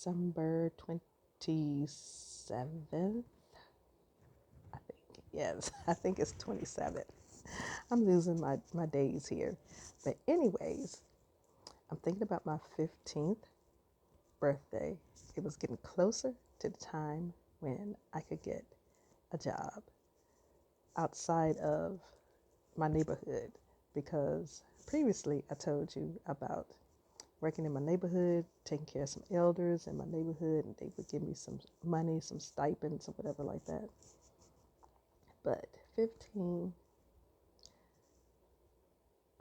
December 27th, I think. Yes, I think it's 27th. I'm losing my days here. But anyways, I'm thinking about my 15th birthday. It was getting closer to the time when I could get a job outside of my neighborhood, because previously I told you about working in my neighborhood, taking care of some elders in my neighborhood, and they would give me some money, some stipends, or whatever like that. But 15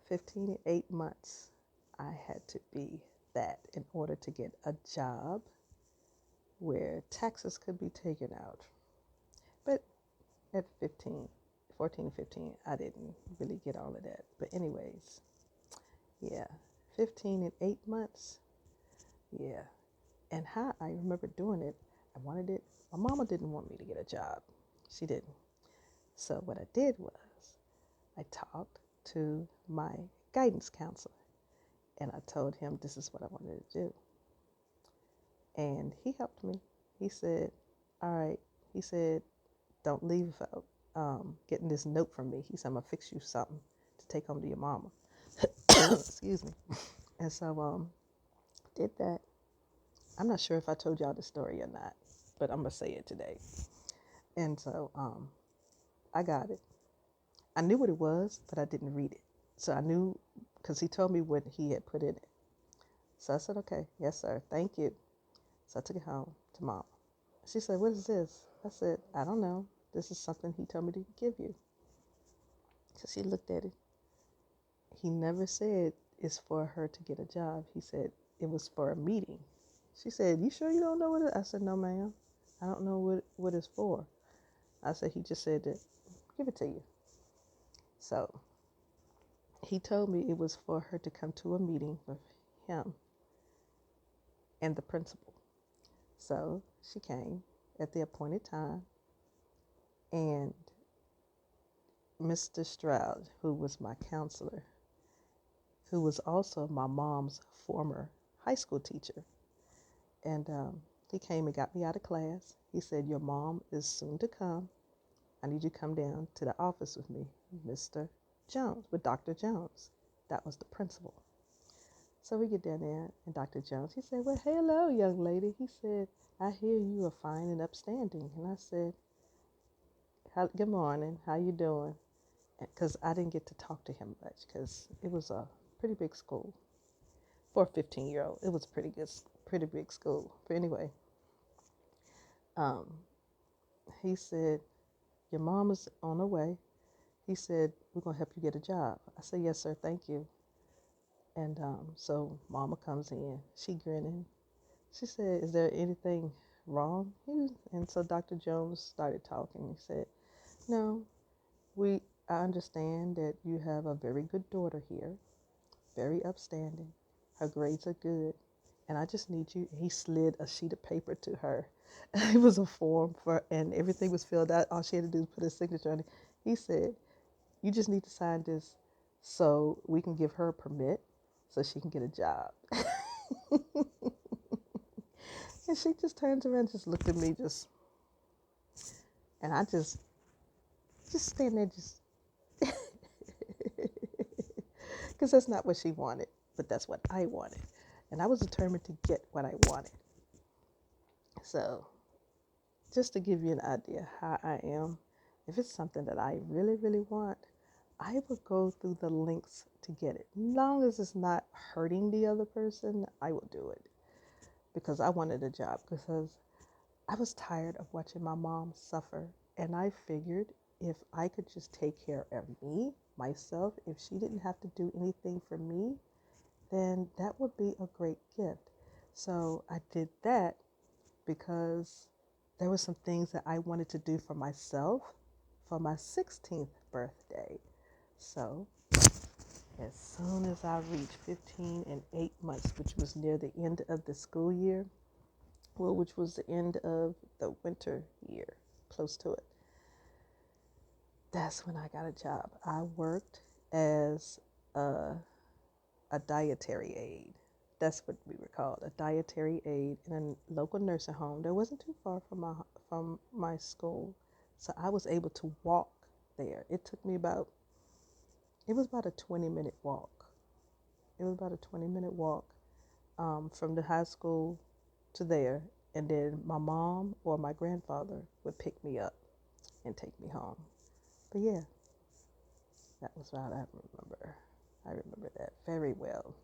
and 8 months, I had to be that in order to get a job where taxes could be taken out. But at 14, 15, I didn't really get all of that. But anyways, yeah, 15 and 8 months, yeah. And how I remember doing it, I wanted it. My mama didn't want me to get a job. She didn't. So what I did was I talked to my guidance counselor and I told him this is what I wanted to do. And he helped me. He said, all right. He said, don't leave without getting this note from me. He said, I'm going to fix you something to take home to your mama. Excuse me. And so did that. I'm not sure if I told y'all the story or not, but I'm going to say it today. And so I got it. I knew what it was, but I didn't read it. So I knew, because he told me what he had put in it. So I said, okay, yes, sir, thank you. So I took it home to Mom. She said, what is this? I said, I don't know. This is something he told me to give you. So she looked at it. He never said it's for her to get a job. He said it was for a meeting. She said, you sure you don't know what it is? I said, no, ma'am. I don't know what it's for. I said, he just said to give it to you. So he told me it was for her to come to a meeting with him and the principal. So she came at the appointed time, and Mr. Stroud, who was my counselor, who was also my mom's former high school teacher, and he came and got me out of class. He said, your mom is soon to come. I need you to come down to the office with me, Mr. Jones, with Dr. Jones. That was the principal. So we get down there, and Dr. Jones, he said, well, hello, young lady. He said, I hear you are fine and upstanding. And I said, good morning. How you doing? Because I didn't get to talk to him much, because it was a pretty big school. For a 15-year-old, it was pretty big school. But anyway, he said, your mom is on her way. He said, we're going to help you get a job. I said, yes, sir, thank you. And so Mama comes in. She grinning. She said, is there anything wrong? And so Dr. Jones started talking. He said, no, I understand that you have a very good daughter here, very upstanding. Her grades are good. And I just need you. He slid a sheet of paper to her. It was a form and everything was filled out. All she had to do was put a signature on it. He said, you just need to sign this so we can give her a permit so she can get a job. And she just turns around, just looked at me, and I just stand there, because that's not what she wanted, but that's what I wanted. And I was determined to get what I wanted. So just to give you an idea how I am, if it's something that I really, really want, I will go through the links to get it. As long as it's not hurting the other person, I will do it. Because I wanted a job, because I was tired of watching my mom suffer. And I figured if I could just take care of me, myself, if she didn't have to do anything for me, then that would be a great gift. So I did that because there were some things that I wanted to do for myself for my 16th birthday. So as soon as I reached 15 and 8 months, which was near the end of the school year, which was the end of the winter year, close to it, that's when I got a job. I worked as a dietary aide. That's what we were called, a dietary aide in a local nursing home that wasn't too far from my school. So I was able to walk there. It was about a 20-minute walk. It was about a 20-minute walk from the high school to there. And then my mom or my grandfather would pick me up and take me home. But yeah, that was what I remember. I remember that very well.